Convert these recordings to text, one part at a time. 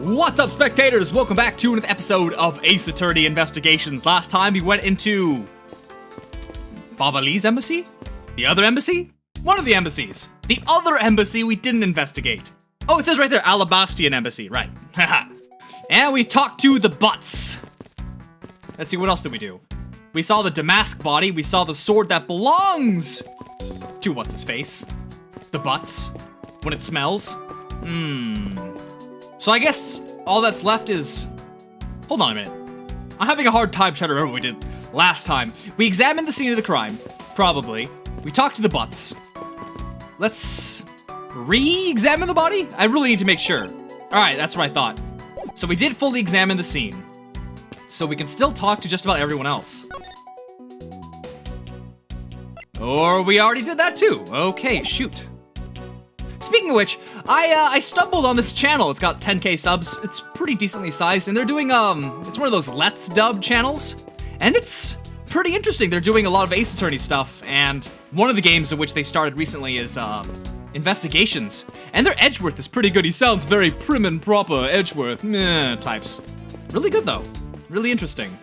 What's up, spectators? Welcome back to another episode of Ace Attorney Investigations. Last time we went into Baba Lee's embassy? The other embassy? One of the embassies. The other embassy we didn't investigate. Oh, it says right there, Alabastian Embassy, right. Haha. And we talked to the butts. Let's see, what else did we do? We saw the Damask body, we saw the sword that belongs to what's-his-face. The butts. When it smells. So I guess all that's left is... Hold on a minute. I'm having a hard time trying to remember what we did last time. We examined the scene of the crime, probably. We talked to the butts. Let's re-examine the body? I really need to make sure. Alright, that's what I thought. So we did fully examine the scene. So we can still talk to just about everyone else. Or we already did that too. Okay, shoot. Speaking of which, I stumbled on this channel. It's got 10k subs. It's pretty decently sized, and they're doing, it's one of those Let's Dub channels, and it's pretty interesting. They're doing a lot of Ace Attorney stuff, and one of the games in which they started recently is, Investigations. And their Edgeworth is pretty good. He sounds very prim and proper, Edgeworth, types. Really good, though. Really interesting.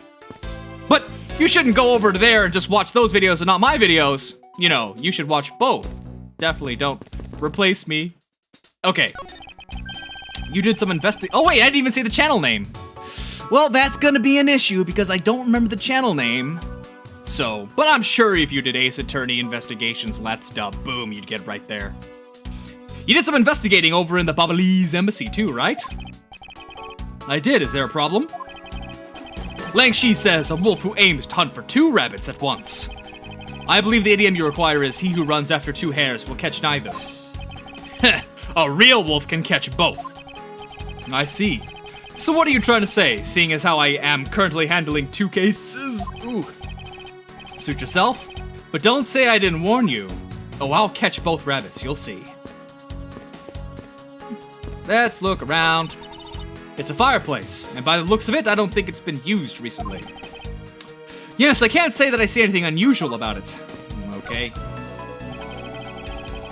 But you shouldn't go over to there and just watch those videos and not my videos. You know, you should watch both. Definitely don't replace me. Okay. You did some Oh wait, I didn't even say the channel name. Well, that's gonna be an issue because I don't remember the channel name. So, but I'm sure if you did Ace Attorney Investigations Let's Dub, boom, you'd get right there. You did some investigating over in the Babalee's embassy too, right? I did, is there a problem? Lang Shi says a wolf who aims to hunt for 2 rabbits at once. I believe the idiom you require is he who runs after 2 hares will catch neither. A real wolf can catch both. I see. So what are you trying to say, seeing as how I am currently handling 2 cases? Ooh. Suit yourself, but don't say I didn't warn you. Oh, I'll catch both rabbits, you'll see. Let's look around. It's a fireplace, and by the looks of it, I don't think it's been used recently. Yes, I can't say that I see anything unusual about it. Okay.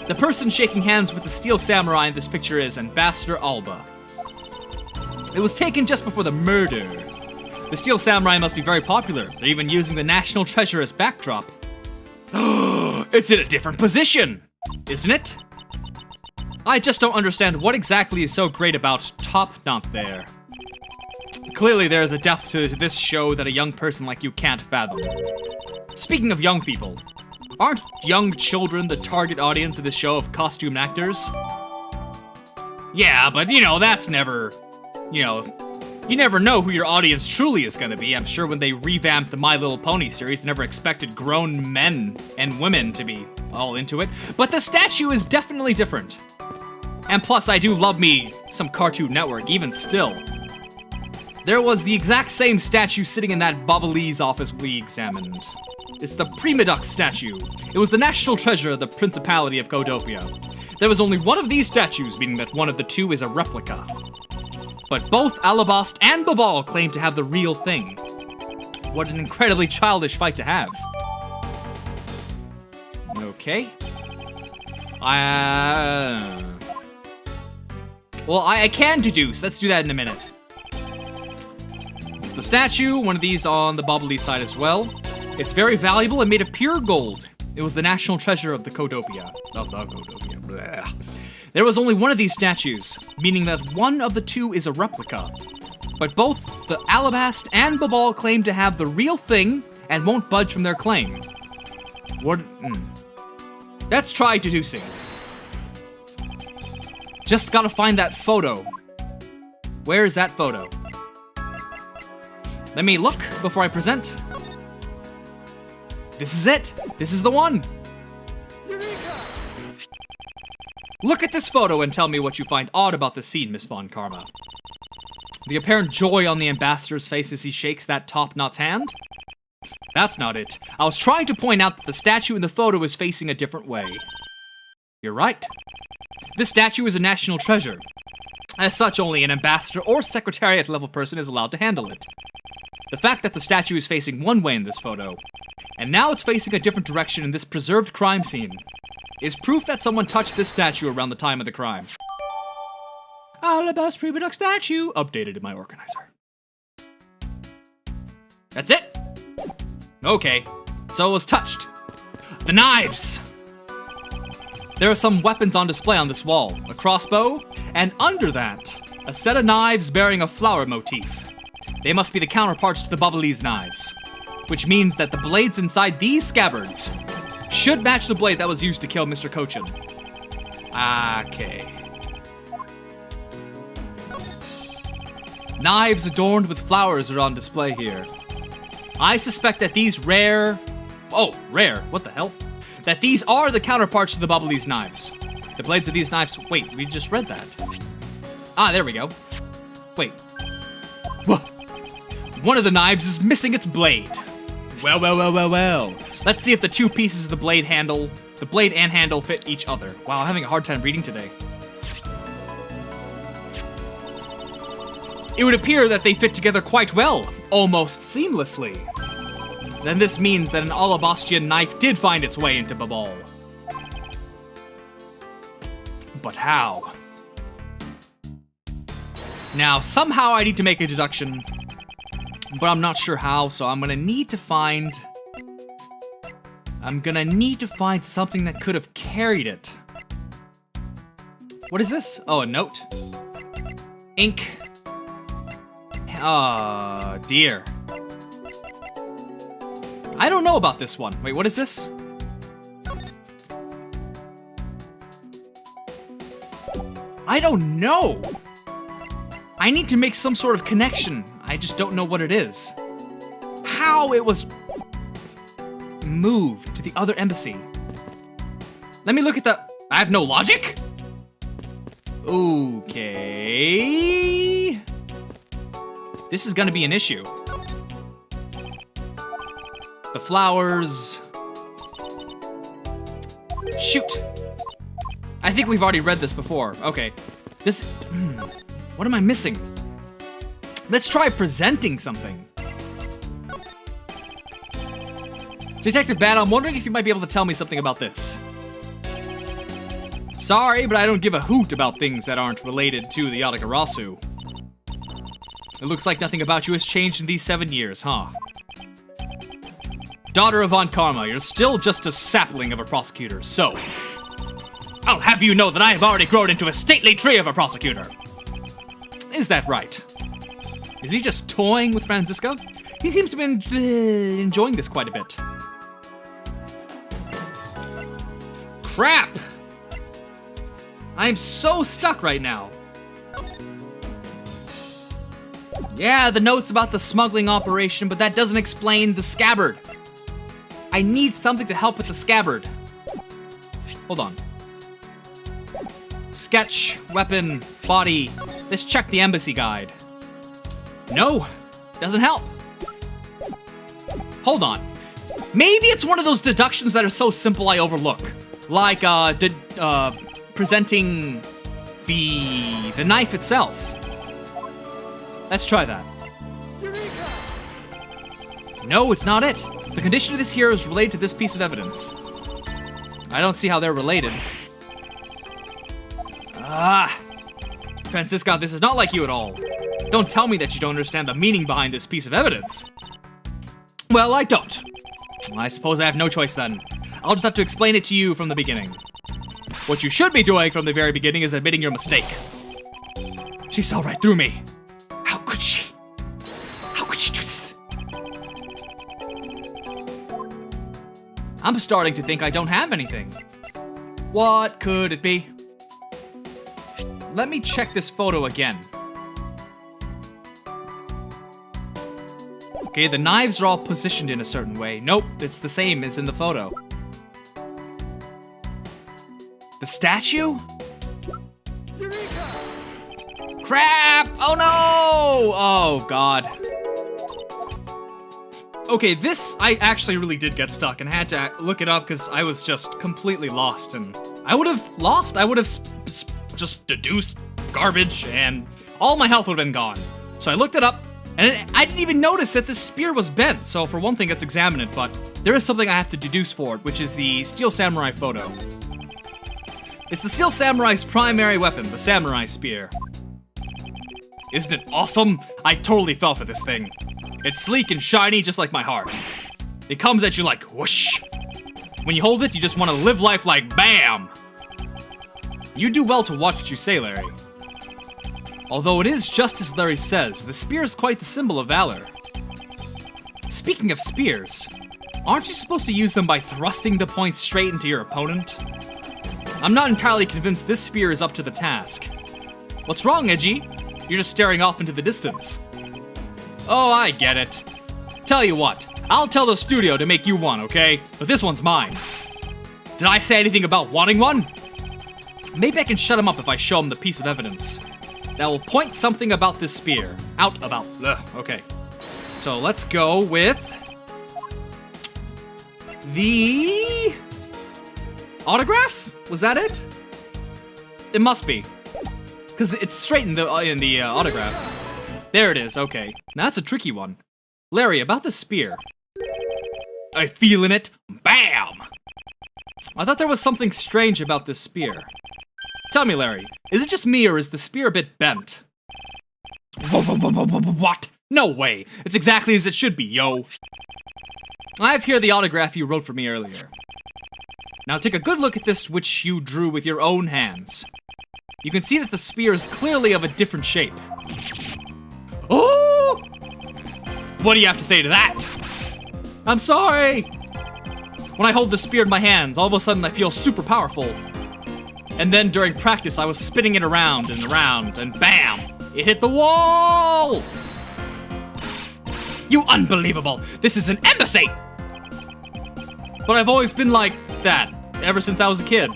The person shaking hands with the steel samurai in this picture is Ambassador Alba. It was taken just before the murder. The steel samurai must be very popular. They're even using the national treasure as backdrop. It's in a different position, isn't it? I just don't understand what exactly is so great about Top Knot there. Clearly there is a depth to this show that a young person like you can't fathom. Speaking of young people, aren't young children the target audience of this show of costume actors? Yeah, but you know, that's never, you never know who your audience truly is gonna be. I'm sure when they revamped the My Little Pony series, they never expected grown men and women to be all into it. But the statue is definitely different. And plus, I do love me some Cartoon Network, even still. There was the exact same statue sitting in that Babalee's office we examined. It's the Prima Duck statue. It was the national treasure of the Principality of Codopia. There was only one of these statues, meaning that one of the 2 is a replica. But both Alabast and Babal claim to have the real thing. What an incredibly childish fight to have. Okay. Well, I can deduce. Let's do that in a minute. It's the statue, one of these on the Babalee side as well. It's very valuable and made of pure gold. It was the national treasure of the Codopia. Of the Codopia. Blah. There was only one of these statues, meaning that one of the 2 is a replica. But both the Alabast and Babal claim to have the real thing and won't budge from their claim. What? Let's try deducing. Just gotta find that photo. Where is that photo? Let me look before I present. This is it. This is the one. Eureka! Look at this photo and tell me what you find odd about the scene, Miss Von Karma. The apparent joy on the ambassador's face as he shakes that Top Knot's hand? That's not it. I was trying to point out that the statue in the photo is facing a different way. You're right. This statue is a national treasure. As such, only an ambassador or secretariat level person is allowed to handle it. The fact that the statue is facing one way in this photo, and now it's facing a different direction in this preserved crime scene, is proof that someone touched this statue around the time of the crime. alabaster product statue updated in my organizer. That's it? Okay, so it was touched. The knives! There are some weapons on display on this wall. A crossbow, and under that, a set of knives bearing a flower motif. They must be the counterparts to the Bubbly's knives, which means that the blades inside these scabbards should match the blade that was used to kill Mr. Cochin. Okay. Knives adorned with flowers are on display here. I suspect that these rare, what the hell? That these are the counterparts to the Bubbly's knives. The blades of these knives, wait, we just read that. Ah, there we go. Wait. One of the knives is missing its blade. Well. Let's see if the two pieces of the blade and handle fit each other. Wow, I'm having a hard time reading today. It would appear that they fit together quite well, almost seamlessly. Then this means that an alabastrian knife did find its way into Babal. But how? Now, somehow I need to make a deduction, but I'm not sure how, so I'm gonna need to find something that could have carried it. What is this? Oh, a note. Ink. Oh, dear. I don't know about this one. Wait, what is this? I don't know. I need to make some sort of connection. I just don't know what it is. How it was moved to the other embassy. Let me look at the... I have no logic? Okay. This is gonna be an issue. The flowers... Shoot. I think we've already read this before. Okay. This... What am I missing? Let's try presenting something. Detective Bad, I'm wondering if you might be able to tell me something about this. Sorry, but I don't give a hoot about things that aren't related to the Yatagarasu. It looks like nothing about you has changed in these 7 years, huh? Daughter of Von Karma, you're still just a sapling of a prosecutor, so... I'll have you know that I have already grown into a stately tree of a prosecutor. Is that right? Is he just toying with Franziska? He seems to be enjoying this quite a bit. Crap! I'm so stuck right now. Yeah, the note's about the smuggling operation, but that doesn't explain the scabbard. I need something to help with the scabbard. Hold on. Sketch, weapon, body. Let's check the embassy guide. No, doesn't help. Hold on. Maybe it's one of those deductions that are so simple I overlook. Like, presenting the knife itself. Let's try that. No, it's not it. The condition of this here is related to this piece of evidence. I don't see how they're related. Franziska, this is not like you at all. Don't tell me that you don't understand the meaning behind this piece of evidence. Well, I don't. I suppose I have no choice then. I'll just have to explain it to you from the beginning. What you should be doing from the very beginning is admitting your mistake. She saw right through me. How could she? How could she do this? I'm starting to think I don't have anything. What could it be? Let me check this photo again. Okay, the knives are all positioned in a certain way. Nope, it's the same as in the photo. The statue? Eureka! Crap! Oh no! Oh god. Okay, this, I actually really did get stuck and had to look it up because I was just completely lost, and I would have just deduced garbage and all my health would have been gone. So I looked it up, and I didn't even notice that this spear was bent. So for one thing, let's examine it, but there is something I have to deduce for it, which is the Steel Samurai photo. It's the Steel Samurai's primary weapon, the Samurai Spear. Isn't it awesome? I totally fell for this thing. It's sleek and shiny just like my heart. It comes at you like whoosh. When you hold it, you just want to live life like BAM! You do well to watch what you say, Larry. Although it is just as Larry says, the spear is quite the symbol of valor. Speaking of spears, aren't you supposed to use them by thrusting the point straight into your opponent? I'm not entirely convinced this spear is up to the task. What's wrong, Edgy? You're just staring off into the distance. Oh, I get it. Tell you what, I'll tell the studio to make you one, okay? But this one's mine. Did I say anything about wanting one? Maybe I can shut him up if I show him the piece of evidence that will point something about this spear out about. Okay. So let's go with the autograph? Was that it? It must be, because it's straight in the autograph. There it is. Okay, now that's a tricky one. Larry, about the spear. I feelin' it. Bam! I thought there was something strange about this spear. Tell me, Larry, is it just me or is the spear a bit bent? What? No way. It's exactly as it should be, yo. I have here the autograph you wrote for me earlier. Now take a good look at this which you drew with your own hands. You can see that the spear is clearly of a different shape. Oh! What do you have to say to that? I'm sorry! When I hold the spear in my hands, all of a sudden I feel super powerful. And then during practice, I was spinning it around and around, and BAM! It hit the wall! You unbelievable! This is an embassy! But I've always been like that, ever since I was a kid.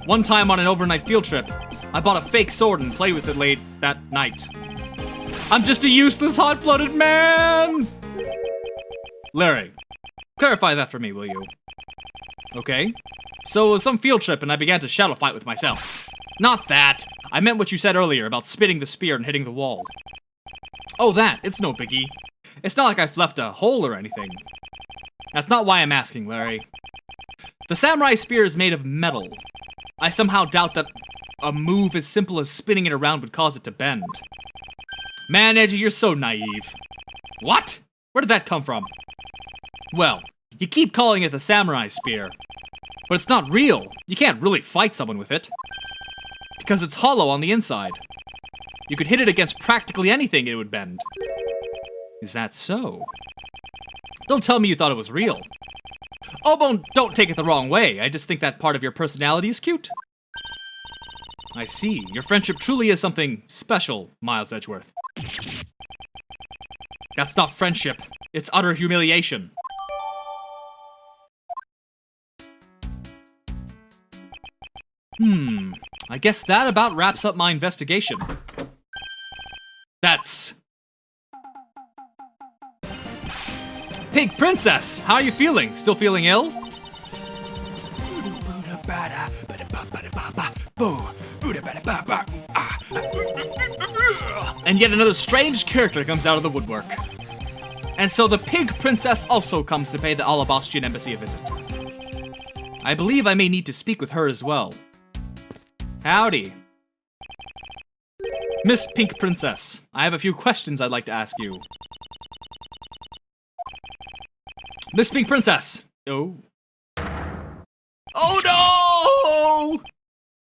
One time on an overnight field trip, I bought a fake sword and played with it late that night. I'm just a useless hot-blooded man! Larry, clarify that for me, will you? Okay. So it was some field trip and I began to shadow fight with myself. Not that. I meant what you said earlier about spinning the spear and hitting the wall. Oh, that. It's no biggie. It's not like I've left a hole or anything. That's not why I'm asking, Larry. The samurai spear is made of metal. I somehow doubt that a move as simple as spinning it around would cause it to bend. Man, Edgy, you're so naive. What? Where did that come from? Well, you keep calling it the samurai spear. But it's not real. You can't really fight someone with it. Because it's hollow on the inside. You could hit it against practically anything and it would bend. Is that so? Don't tell me you thought it was real. Oh, don't take it the wrong way. I just think that part of your personality is cute. I see. Your friendship truly is something special, Miles Edgeworth. That's not friendship. It's utter humiliation. I guess that about wraps up my investigation. That's... Pig Princess! How are you feeling? Still feeling ill? And yet another strange character comes out of the woodwork. And so the Pig Princess also comes to pay the Alabastian Embassy a visit. I believe I may need to speak with her as well. Howdy. Miss Pink Princess, I have a few questions I'd like to ask you. Miss Pink Princess! Oh. Oh no!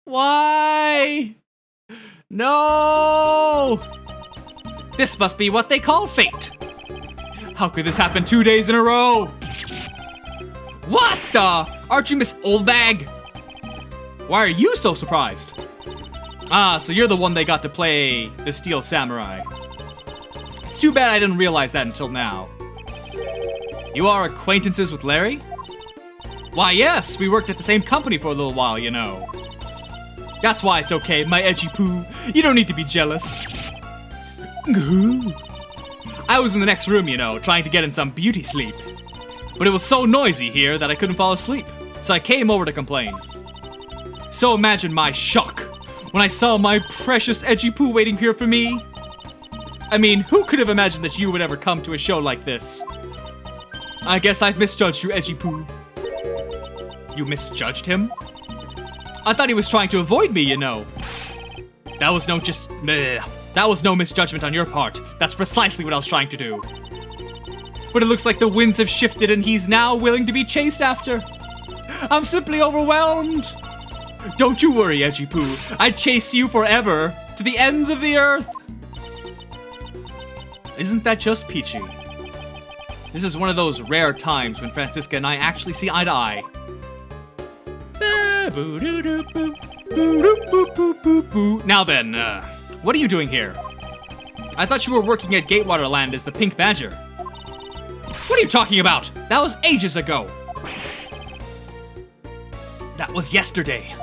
Why? No! This must be what they call fate. How could this happen 2 days in a row? What the? Aren't you Miss Oldbag? Why are you so surprised? Ah, so you're the one they got to play the Steel Samurai. It's too bad I didn't realize that until now. You are acquaintances with Larry? Why, yes, we worked at the same company for a little while, you know. That's why it's okay, my edgy poo. You don't need to be jealous. I was in the next room, you know, trying to get in some beauty sleep. But it was so noisy here that I couldn't fall asleep, so I came over to complain. So imagine my shock when I saw my precious edgy poo waiting here for me. I mean, who could have imagined that you would ever come to a show like this? I guess I've misjudged you, edgy poo. You misjudged him? I thought he was trying to avoid me, you know. That was no just... That was no misjudgment on your part. That's precisely what I was trying to do. But it looks like the winds have shifted and he's now willing to be chased after. I'm simply overwhelmed. Don't you worry, Edgy Poo. I'd chase you forever, to the ends of the earth. Isn't that just peachy? This is one of those rare times when Francisca and I actually see eye to eye. Now then, what are you doing here? I thought you were working at Gatewater Land as the Pink Badger. What are you talking about? That was ages ago. That was yesterday.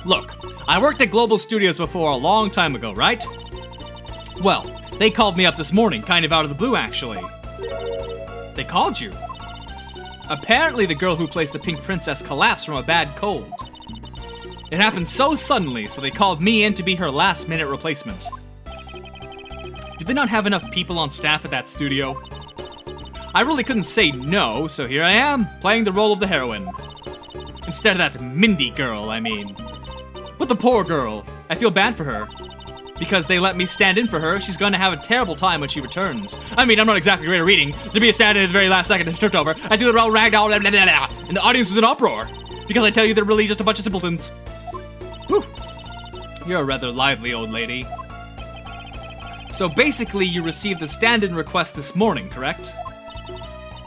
Look, I worked at Global Studios before a long time ago, right? Well, they called me up this morning, kind of out of the blue, actually. They called you? Apparently the girl who plays the Pink Princess collapsed from a bad cold. It happened so suddenly, so they called me in to be her last-minute replacement. Did they not have enough people on staff at that studio? I really couldn't say no, so here I am, playing the role of the heroine. Instead of that Mindy girl, I mean. But the poor girl, I feel bad for her. Because they let me stand in for her, she's gonna have a terrible time when she returns. I mean, I'm not exactly great at reading. To be a stand-in at the very last second and tripped over, I threw the roll ragdoll, blah, blah, blah, blah, and the audience was in uproar. Because I tell you, they're really just a bunch of simpletons. Whew. You're a rather lively old lady. So basically, you received the stand-in request this morning, correct?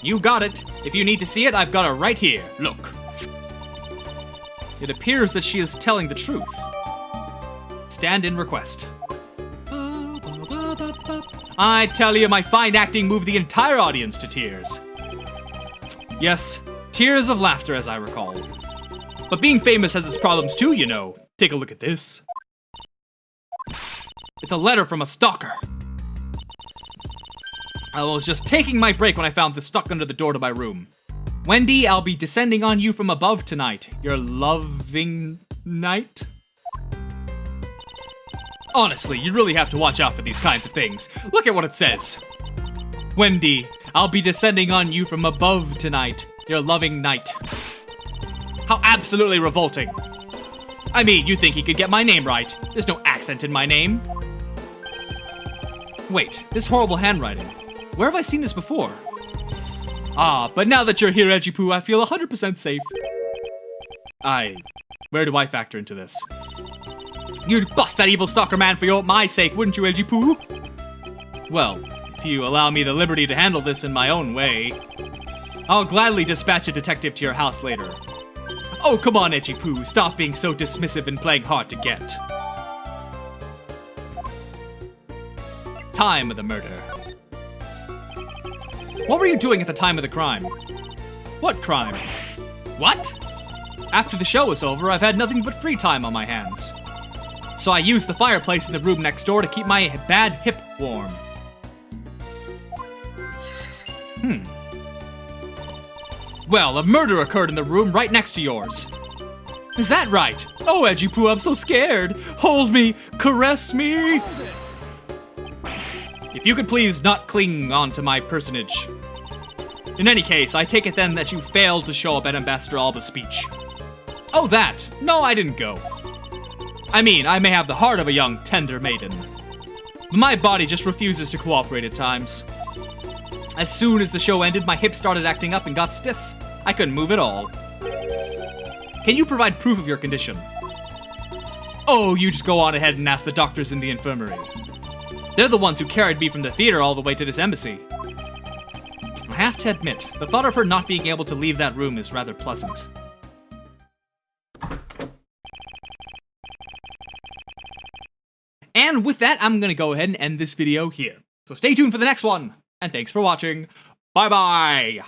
You got it. If you need to see it, I've got it right here. Look. It appears that she is telling the truth. Stand-in request. I tell you, my fine acting moved the entire audience to tears. Yes, tears of laughter, as I recall. But being famous has its problems too, you know. Take a look at this. It's a letter from a stalker. I was just taking my break when I found this stuck under the door to my room. Wendy, I'll be descending on you from above tonight. Your loving night? Honestly, you really have to watch out for these kinds of things. Look at what it says. Wendy, I'll be descending on you from above tonight. Your loving night. How absolutely revolting. I mean, you'd think he could get my name right. There's no accent in my name. Wait, this horrible handwriting. Where have I seen this before? Ah, but now that you're here, Edgy Poo, I feel 100% safe. Where do I factor into this? You'd bust that evil stalker man for my sake, wouldn't you, Edgy Poo? Well, if you allow me the liberty to handle this in my own way, I'll gladly dispatch a detective to your house later. Oh, come on, Edgy Poo, stop being so dismissive and playing hard to get. Time of the murder. What were you doing at the time of the crime? What crime? What? After the show was over, I've had nothing but free time on my hands. So I used the fireplace in the room next door to keep my bad hip warm. Well, a murder occurred in the room right next to yours. Is that right? Oh, Edgy Poo, I'm so scared. Hold me, caress me. If you could please not cling on to my personage. In any case, I take it then that you failed to show up at Ambassador Alba's speech. Oh, that. No, I didn't go. I mean, I may have the heart of a young, tender maiden. But my body just refuses to cooperate at times. As soon as the show ended, my hips started acting up and got stiff. I couldn't move at all. Can you provide proof of your condition? Oh, you just go on ahead and ask the doctors in the infirmary. They're the ones who carried me from the theater all the way to this embassy. I have to admit, the thought of her not being able to leave that room is rather pleasant. And with that, I'm gonna go ahead and end this video here. So stay tuned for the next one, and thanks for watching. Bye-bye!